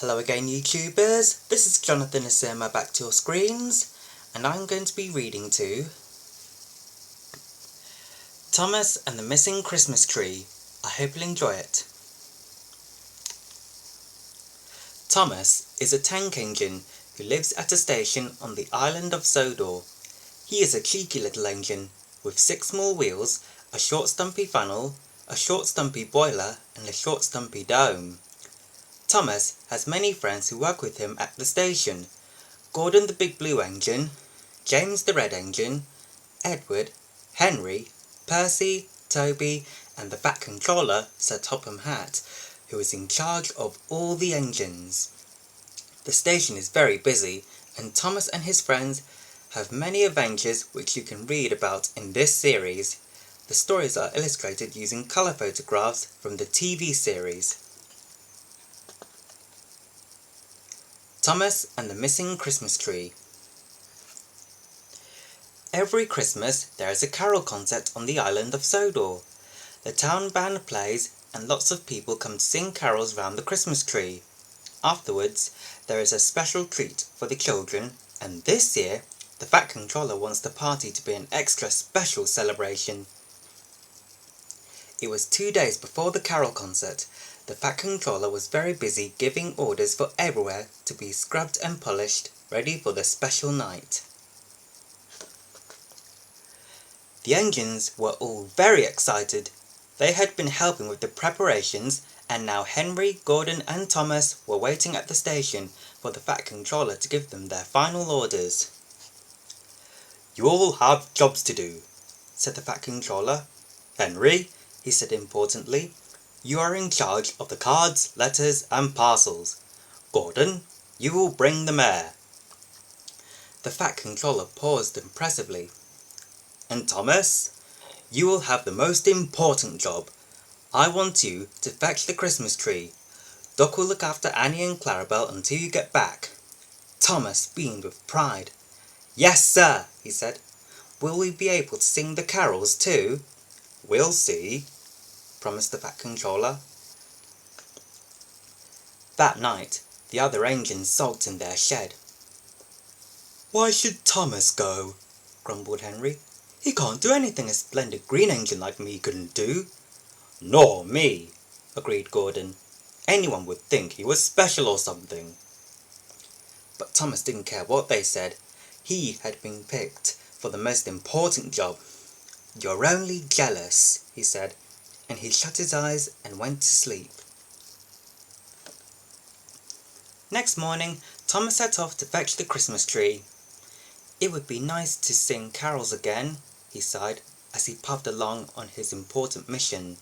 Hello again YouTubers, this is Jonathan Asema back to your screens, and I'm going to be reading to Thomas and the Missing Christmas Tree. I hope you'll enjoy it. Thomas is a tank engine who lives at a station on the island of Sodor. He is a cheeky little engine with 6 small wheels, a short stumpy funnel, a short stumpy boiler and a short stumpy dome. Thomas has many friends who work with him at the station: Gordon the big blue engine, James the red engine, Edward, Henry, Percy, Toby, and the fat controller, Sir Topham Hatt, who is in charge of all the engines. The station is very busy, and Thomas and his friends have many adventures which you can read about in this series. The stories are illustrated using colour photographs from the TV series. Thomas and the Missing Christmas Tree. Every Christmas there is a carol concert on the island of Sodor. The town band plays and lots of people come to sing carols round the Christmas tree. Afterwards there is a special treat for the children, and this year the fat controller wants the party to be an extra special celebration. It was 2 days before the carol concert. The fat controller was very busy giving orders for everywhere to be scrubbed and polished, ready for the special night. The engines were all very excited. They had been helping with the preparations, and now Henry, Gordon and Thomas were waiting at the station for the fat controller to give them their final orders. "You all have jobs to do," said the fat controller. "Henry," he said importantly, "you are in charge of the cards, letters and parcels. Gordon, you will bring the mayor." The fat controller paused impressively. "And Thomas, you will have the most important job. I want you to fetch the Christmas tree. Doc will look after Annie and Clarabelle until you get back." Thomas beamed with pride. "Yes, sir," he said. "Will we be able to sing the carols too?" "We'll see," promised the fat controller. That night, the other engines sulked in their shed. "Why should Thomas go?" grumbled Henry. "He can't do anything a splendid green engine like me couldn't do." "Nor me," agreed Gordon. "Anyone would think he was special or something." But Thomas didn't care what they said. He had been picked for the most important job. "You're only jealous," he said, and he shut his eyes and went to sleep. Next morning, Thomas set off to fetch the Christmas tree. It would be nice to sing carols again, he sighed, as he puffed along on his important mission.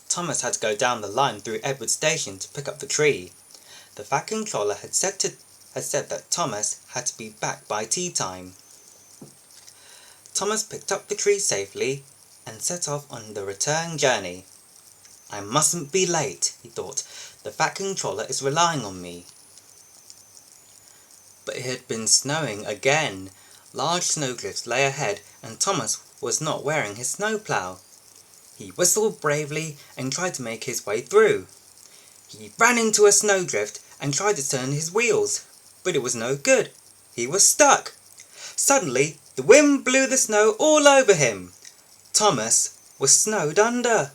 Thomas had to go down the line through Edward Station to pick up the tree. The fat controller had said that Thomas had to be back by tea time. Thomas picked up the tree safely and set off on the return journey. "I mustn't be late," he thought. "The fat controller is relying on me." But it had been snowing again. Large snowdrifts lay ahead, and Thomas was not wearing his snowplow. He whistled bravely and tried to make his way through. He ran into a snowdrift and tried to turn his wheels, but it was no good. He was stuck. Suddenly, the wind blew the snow all over him. Thomas was snowed under.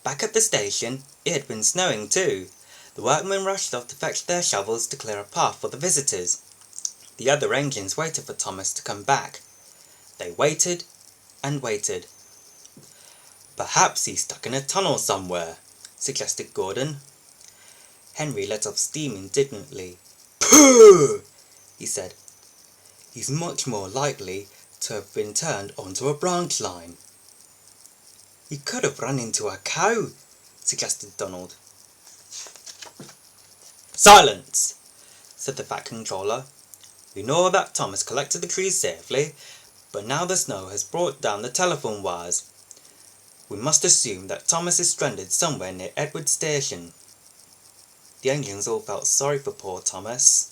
Back at the station, it had been snowing too. The workmen rushed off to fetch their shovels to clear a path for the visitors. The other engines waited for Thomas to come back. They waited and waited. "Perhaps he's stuck in a tunnel somewhere," suggested Gordon. Henry let off steam indignantly. "Pooh!" he said. "He's much more likely to have been turned onto a branch line." "He could have run into a cow," suggested Donald. "Silence!" said the fat controller. "We know that Thomas collected the trees safely, but now the snow has brought down the telephone wires. We must assume that Thomas is stranded somewhere near Edward Station." The engines all felt sorry for poor Thomas.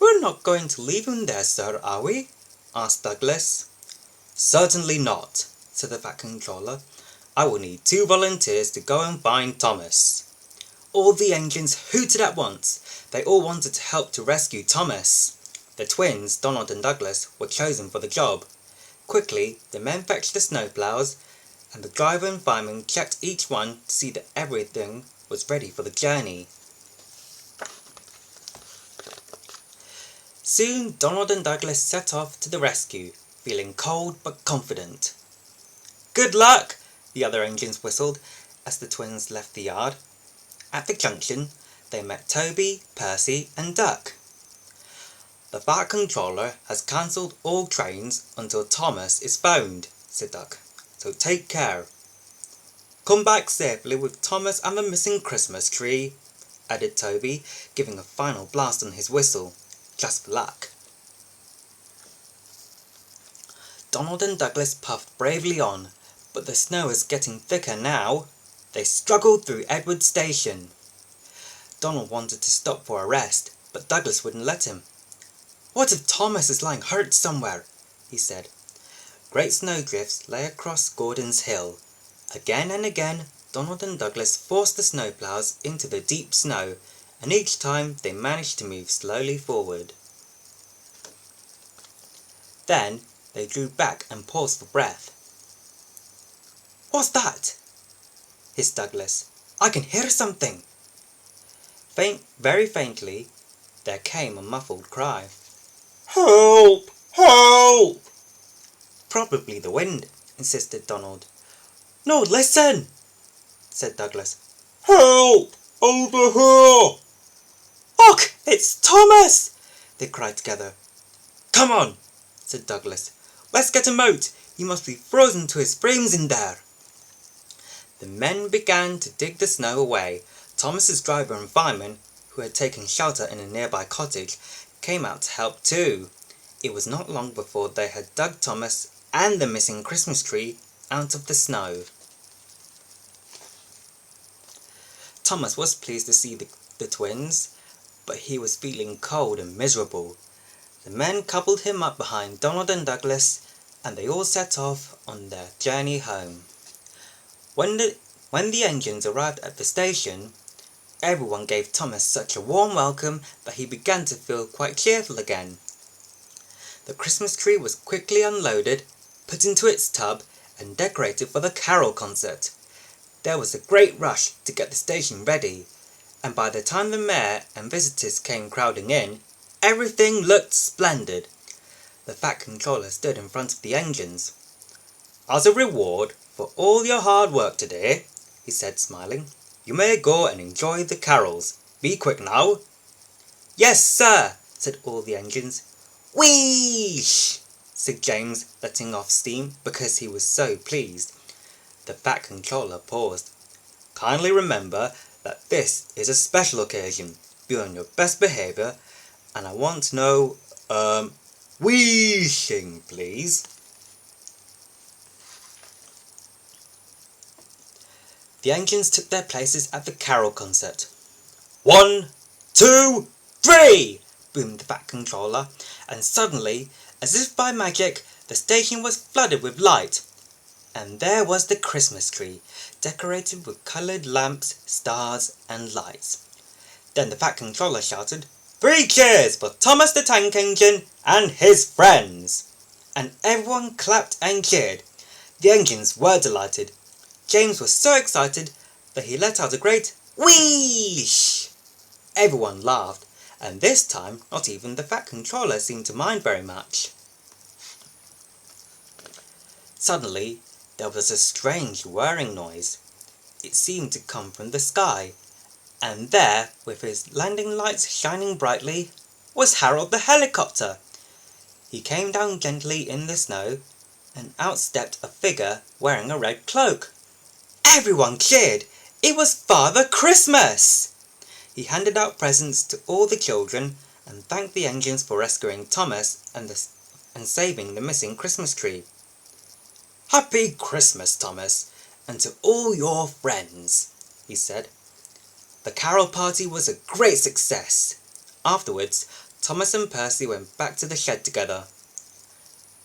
"We're not going to leave him there, sir, are we?" asked Douglas. "Certainly not," said the fat controller. I will need 2 volunteers to go and find Thomas." All the engines hooted at once. They all wanted to help to rescue Thomas. The twins, Donald and Douglas, were chosen for the job. Quickly, the men fetched the snowplows, and the driver and fireman checked each one to see that everything was ready for the journey. Soon, Donald and Douglas set off to the rescue, feeling cold but confident. "Good luck!" the other engines whistled as the twins left the yard. At the junction, they met Toby, Percy, and Duck. "The Fat Controller has cancelled all trains until Thomas is found," said Duck, "so take care." "Come back safely with Thomas and the missing Christmas tree," added Toby, giving a final blast on his whistle, just for luck. Donald and Douglas puffed bravely on, but the snow was getting thicker now. They struggled through Edward Station. Donald wanted to stop for a rest, but Douglas wouldn't let him. "What if Thomas is lying hurt somewhere?" he said. Great snowdrifts lay across Gordon's Hill. Again and again, Donald and Douglas forced the snowplows into the deep snow, and each time they managed to move slowly forward. Then they drew back and paused for breath. "What's that?" hissed Douglas. "I can hear something." Very faintly, there came a muffled cry. "Help! Help!" "Probably the wind," insisted Donald. "No, listen!" said Douglas. "Help! Over here!" "Look! It's Thomas!" they cried together. "Come on!" said Douglas. "Let's get him out! He must be frozen to his frames in there." The men began to dig the snow away. Thomas's driver and fireman, who had taken shelter in a nearby cottage, came out to help too. It was not long before they had dug Thomas and the missing Christmas tree out of the snow. Thomas was pleased to see the twins, but he was feeling cold and miserable. The men coupled him up behind Donald and Douglas, and they all set off on their journey home. When the engines arrived at the station, everyone gave Thomas such a warm welcome that he began to feel quite cheerful again. The Christmas tree was quickly unloaded, put into its tub, and decorated for the carol concert. There was a great rush to get the station ready, and by the time the mayor and visitors came crowding in, everything looked splendid. The Fat Controller stood in front of the engines. "As a reward for all your hard work today," he said, smiling, "you may go and enjoy the carols. Be quick now." "Yes, sir," said all the engines. "Wheesh!" said James, letting off steam because he was so pleased. The Fat Controller paused. "Kindly remember that this is a special occasion. Be on your best behaviour, and I want no, wheeshing, please." The engines took their places at the carol concert. "1, 2, 3!" boomed the Fat Controller, and suddenly, as if by magic, the station was flooded with light. And there was the Christmas tree, decorated with coloured lamps, stars, and lights. Then the Fat Controller shouted, "3 cheers for Thomas the Tank Engine and his friends!" And everyone clapped and cheered. The engines were delighted. James was so excited that he let out a great wheesh. Everyone laughed, and this time not even the Fat Controller seemed to mind very much. Suddenly, there was a strange whirring noise. It seemed to come from the sky, and there, with his landing lights shining brightly, was Harold the helicopter. He came down gently in the snow, and out stepped a figure wearing a red cloak. Everyone cheered! It was Father Christmas! He handed out presents to all the children and thanked the engines for rescuing Thomas and saving the missing Christmas tree. "Happy Christmas, Thomas, and to all your friends," he said. The carol party was a great success. Afterwards, Thomas and Percy went back to the shed together.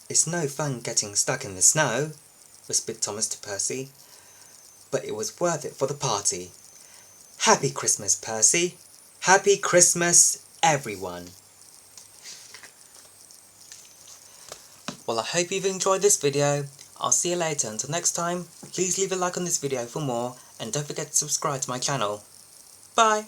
"It's no fun getting stuck in the snow," whispered Thomas to Percy. but it was worth it for the party. Happy Christmas, Percy! Happy Christmas, everyone! Well, I hope you've enjoyed this video. I'll see you later. Until next time, please leave a like on this video for more, and don't forget to subscribe to my channel. Bye!